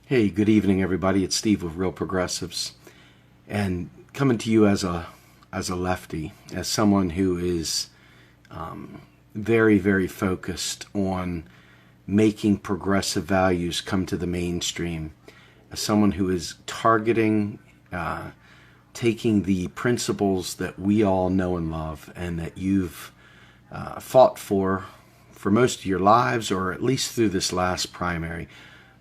Hey, good evening, everybody. It's Steve with Real Progressives, and coming to you as a lefty, as someone who is very, very focused on making progressive values come to the mainstream, as someone who is targeting, taking the principles that we all know and love, and that you've fought for most of your lives, or at least through this last primary.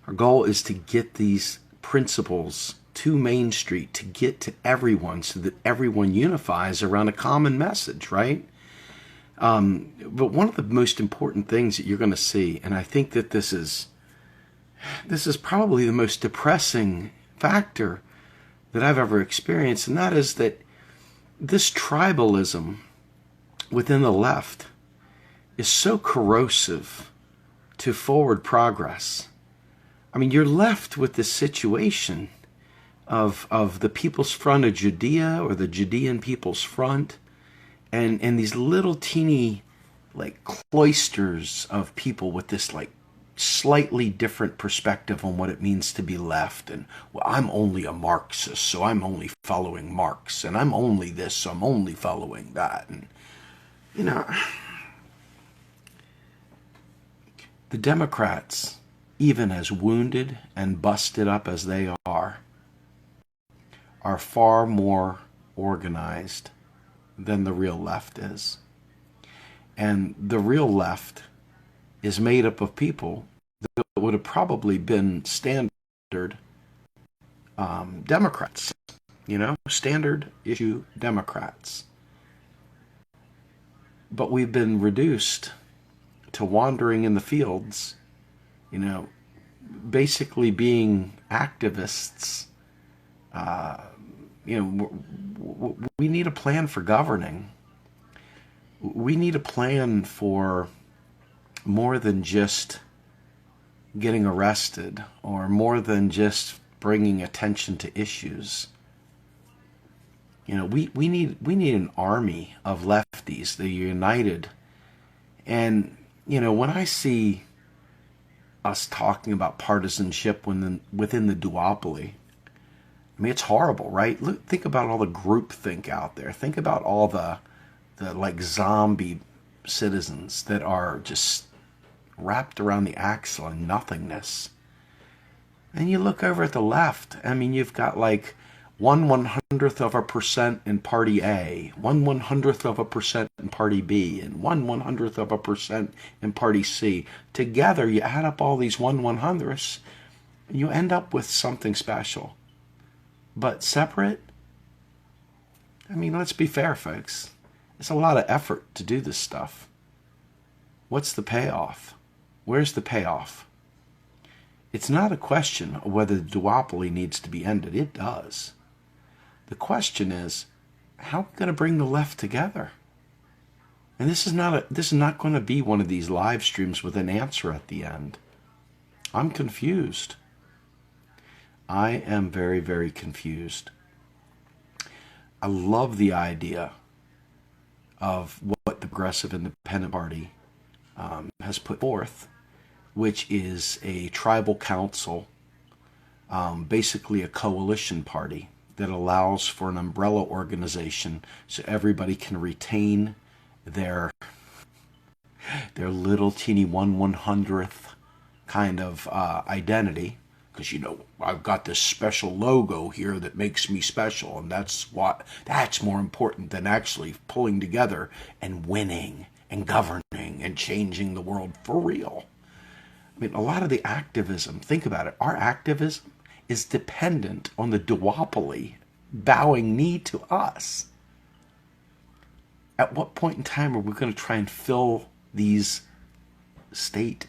Our goal is to get these principles to Main Street, to get to everyone so that everyone unifies around a common message, right? But one of the most important things that you're going to see, and I think that this is probably the most depressing factor that I've ever experienced, and that is that this tribalism within the left is so corrosive to forward progress. I mean, you're left with this situation of the People's Front of Judea, or the Judean People's Front, and these little teeny like cloisters of people with this like slightly different perspective on what it means to be left. And, well, I'm only a Marxist, so I'm only following Marx, and I'm only this, so I'm only following that. And the Democrats, even as wounded and busted up as they are far more organized than the real left is. And the real left is made up of people that would have probably been standard Democrats, standard issue Democrats. But we've been reduced to wandering in the fields, basically being activists. We need a plan for governing. We need a plan for more than just getting arrested, or more than just bringing attention to issues. We need an army of lefties that are united. And when I see us talking about partisanship within the duopoly, I mean, it's horrible, right? Look, think about all the groupthink out there. Think about all the like zombie citizens that are just wrapped around the axle in nothingness. And you look over at the left. I mean, you've got like 1/100% in Party A, 1/100% in Party B, and 1/100% in Party C. Together, you add up all these 1/100ths, and you end up with something special. But separate, I mean, let's be fair, folks. It's a lot of effort to do this stuff. What's the payoff? Where's the payoff? It's not a question of whether the duopoly needs to be ended. It does. The question is, how are we going to bring the left together? And this is not going to be one of these live streams with an answer at the end. I'm confused. I am very, very confused. I love the idea of what the Progressive Independent Party has put forth, which is a tribal council, basically a coalition party that allows for an umbrella organization so everybody can retain their little teeny 1/100th kind of identity. Because, I've got this special logo here that makes me special, and that's more important than actually pulling together and winning and governing and changing the world for real. I mean, a lot of the activism, think about it, our activism is dependent on the duopoly bowing knee to us. At what point in time are we going to try and fill these state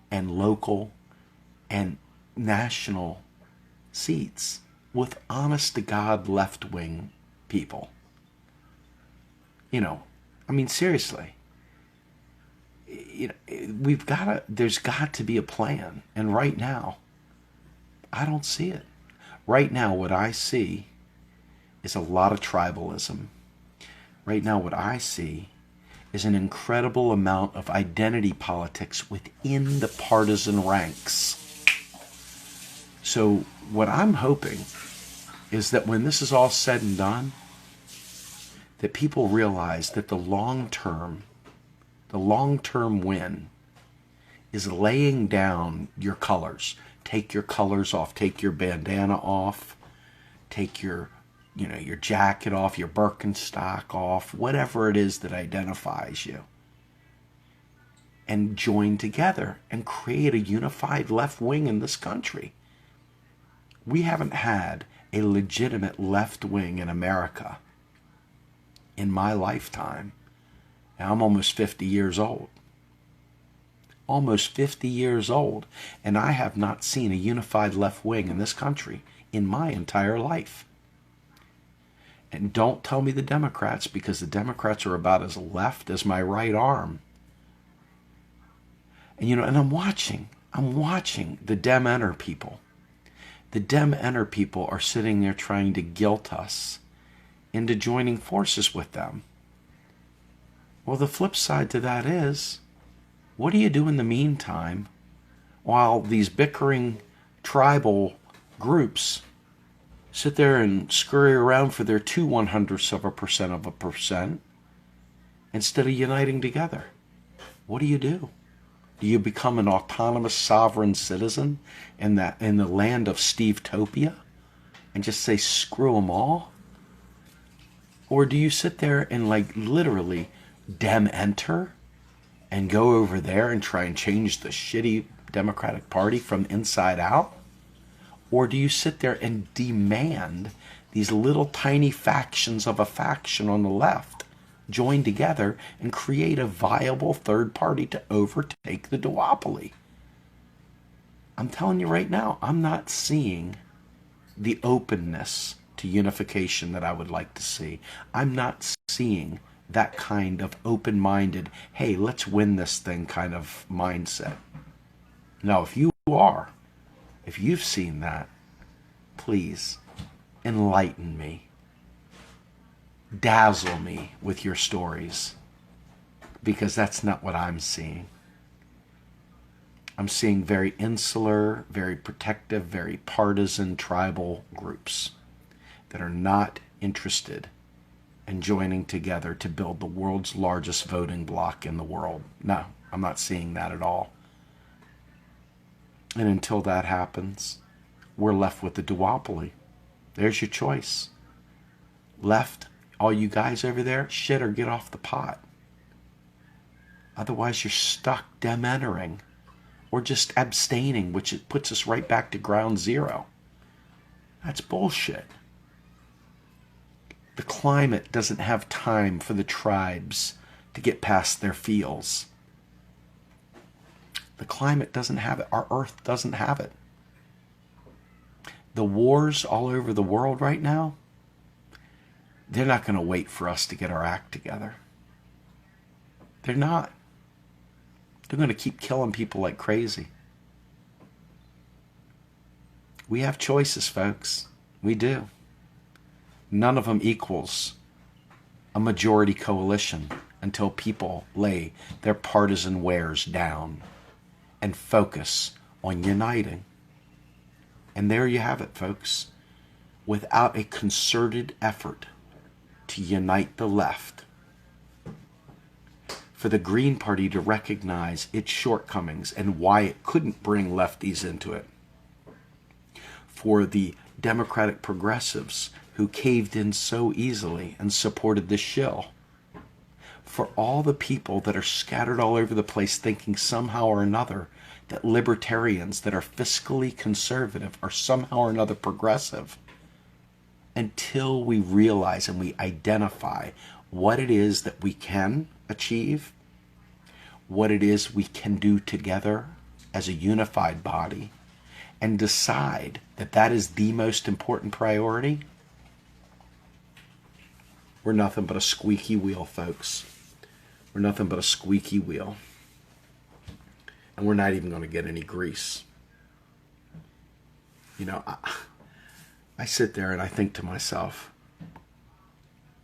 and local and national seats with honest-to-God left-wing people? I mean, seriously. There's got to be a plan. And right now, I don't see it. Right now, what I see is a lot of tribalism. Right now, what I see is an incredible amount of identity politics within the partisan ranks. So what I'm hoping is that when this is all said and done, that people realize that the long-term win is laying down your colors. Take your colors off, take your bandana off, take your jacket off, your Birkenstock off, whatever it is that identifies you, and join together and create a unified left wing in this country. We haven't had a legitimate left wing in America in my lifetime. Now, I'm almost 50 years old. Almost 50 years old, and I have not seen a unified left wing in this country in my entire life. And don't tell me the Democrats, because the Democrats are about as left as my right arm. And and I'm watching the Dem Enter people. The Dem Enter people are sitting there trying to guilt us into joining forces with them. Well, the flip side to that is, what do you do in the meantime while these bickering tribal groups sit there and scurry around for their 0.02% instead of uniting together? What do? Do you become an autonomous sovereign citizen in the land of Steve-topia and just say screw them all? Or do you sit there and literally Dem Enter and go over there and try and change the shitty Democratic Party from inside out? Or do you sit there and demand these little tiny factions of a faction on the left join together and create a viable third party to overtake the duopoly? I'm telling you right now, I'm not seeing the openness to unification that I would like to see. I'm not seeing that kind of open-minded, hey, let's win this thing kind of mindset. Now, if you've seen that, please enlighten me. Dazzle me with your stories, because that's not what I'm seeing. I'm seeing very insular, very protective, very partisan tribal groups that are not interested in joining together to build the world's largest voting bloc in the world. No, I'm not seeing that at all. And until that happens, we're left with the duopoly. There's your choice. Left, all you guys over there, shit or get off the pot. Otherwise, you're stuck Dem Entering or just abstaining, which it puts us right back to ground zero. That's bullshit. The climate doesn't have time for the tribes to get past their feels. The climate doesn't have it. Our earth doesn't have it. The wars all over the world right now, they're not going to wait for us to get our act together. They're not. They're going to keep killing people like crazy. We have choices, folks. We do. None of them equals a majority coalition until people lay their partisan wares down and focus on uniting. And there you have it, folks. Without a concerted effort to unite the left, for the Green Party to recognize its shortcomings and why it couldn't bring lefties into it, for the Democratic progressives who caved in so easily and supported this shill, for all the people that are scattered all over the place thinking somehow or another that libertarians that are fiscally conservative are somehow or another progressive, until we realize and we identify what it is that we can achieve, what it is we can do together as a unified body, and decide that that is the most important priority, we're nothing but a squeaky wheel, folks. We're nothing but a squeaky wheel. And we're not even going to get any grease. I sit there and I think to myself,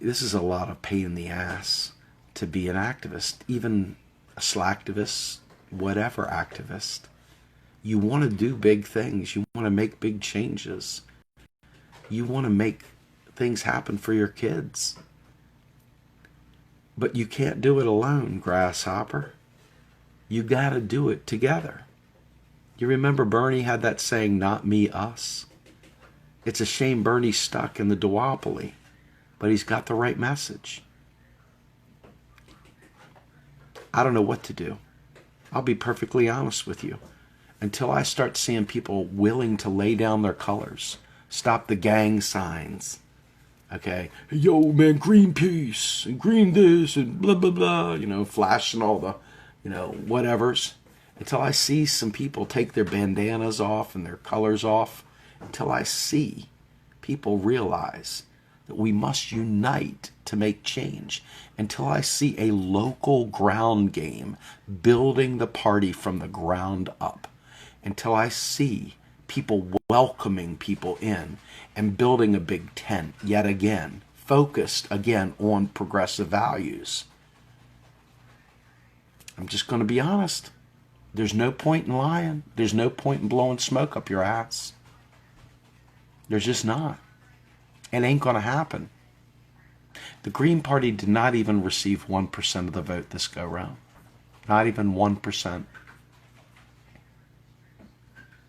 this is a lot of pain in the ass to be an activist, even a slacktivist, whatever activist. You want to do big things. You want to make big changes. You want to make things happen for your kids. But you can't do it alone, grasshopper. You got to do it together. You remember Bernie had that saying, not me, us? It's a shame Bernie's stuck in the duopoly, but he's got the right message. I don't know what to do. I'll be perfectly honest with you. Until I start seeing people willing to lay down their colors, stop the gang signs, okay? Hey, yo, man, Greenpeace, and green this, and blah, blah, blah, flashing all the, whatevers. Until I see some people take their bandanas off and their colors off, until I see people realize that we must unite to make change, until I see a local ground game building the party from the ground up, until I see people welcoming people in and building a big tent yet again, focused again on progressive values. I'm just going to be honest. There's no point in lying. There's no point in blowing smoke up your ass. There's just not. It ain't going to happen. The Green Party did not even receive 1% of the vote this go round. Not even 1%.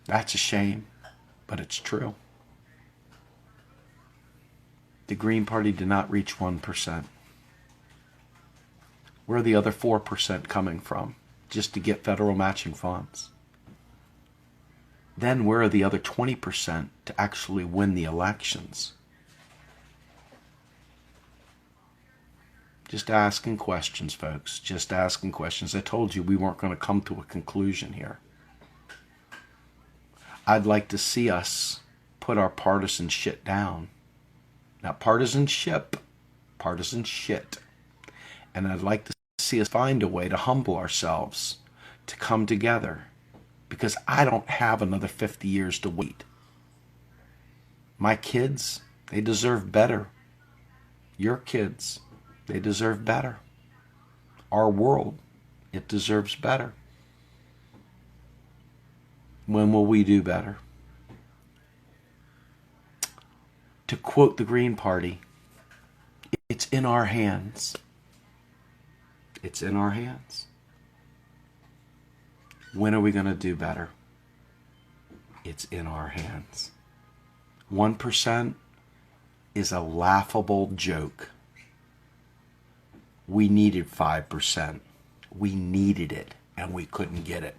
That's a shame, but it's true. The Green Party did not reach 1%. Where are the other 4% coming from? Just to get federal matching funds. Then where are the other 20% to actually win the elections? Just asking questions, folks. Just asking questions. I told you we weren't going to come to a conclusion here. I'd like to see us put our partisan shit down. Not partisanship, partisan shit. And I'd like to see us find a way to humble ourselves, to come together. Because I don't have another 50 years to wait. My kids, they deserve better. Your kids, they deserve better. Our world, it deserves better. When will we do better? To quote the Green Party, it's in our hands. It's in our hands. When are we going to do better? It's in our hands. 1% is a laughable joke. We needed 5%. We needed it, and we couldn't get it.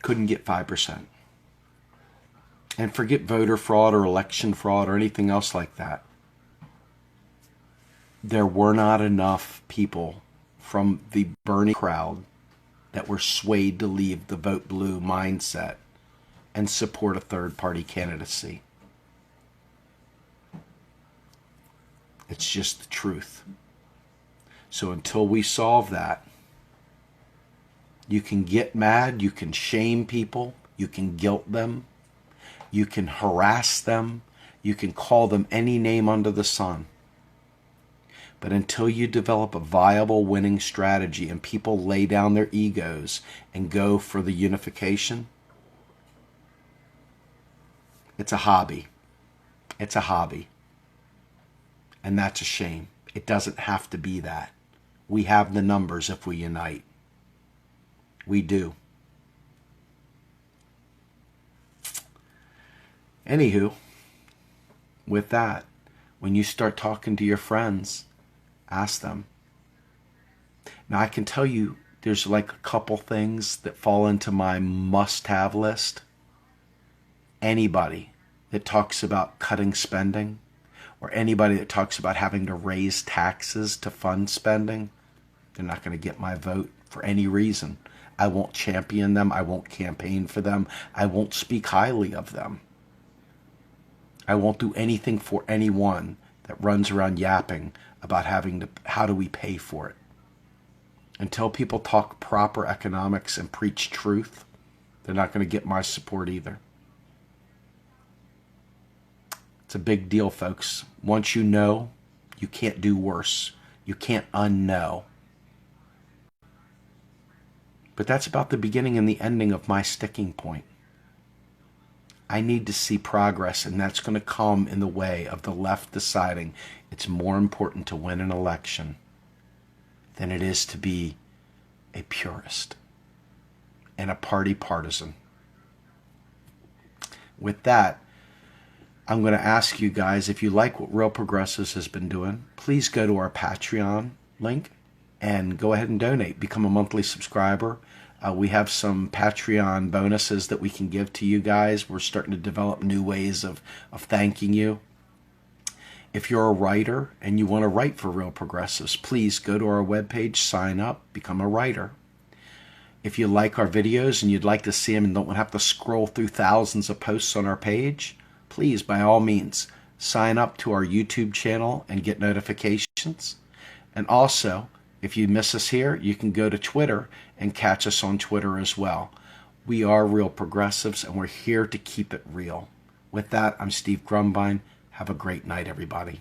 Couldn't get 5%. And forget voter fraud or election fraud or anything else like that. There were not enough people from the Bernie crowd that were swayed to leave the vote blue mindset and support a third-party candidacy. It's just the truth. So until we solve that, you can get mad, you can shame people, you can guilt them, you can harass them, you can call them any name under the sun. But until you develop a viable winning strategy and people lay down their egos and go for the unification, it's a hobby. It's a hobby. And that's a shame. It doesn't have to be that. We have the numbers if we unite. We do. Anywho, with that, when you start talking to your friends, ask them. Now, I can tell you there's like a couple things that fall into my must-have list. Anybody that talks about cutting spending, or anybody that talks about having to raise taxes to fund spending, they're not going to get my vote for any reason. I won't champion them. I won't campaign for them. I won't speak highly of them. I won't do anything for anyone that runs around yapping about how do we pay for it. Until people talk proper economics and preach truth, they're not going to get my support either. It's a big deal, folks. Once you know, you can't do worse. You can't unknow. But that's about the beginning and the ending of my sticking point. I need to see progress, and that's going to come in the way of the left deciding it's more important to win an election than it is to be a purist and a party partisan. With that, I'm going to ask you guys, if you like what Real Progressives has been doing, please go to our Patreon link and go ahead and donate. Become a monthly subscriber. We have some Patreon bonuses that we can give to you guys. We're starting to develop new ways of thanking you. If you're a writer and you want to write for Real Progressives, please go to our webpage, sign up, become a writer. If you like our videos and you'd like to see them and don't have to scroll through thousands of posts on our page, please, by all means, sign up to our YouTube channel and get notifications. And also, if you miss us here, you can go to Twitter and catch us on Twitter as well. We are Real Progressives, and we're here to keep it real. With that, I'm Steve Grumbine. Have a great night, everybody.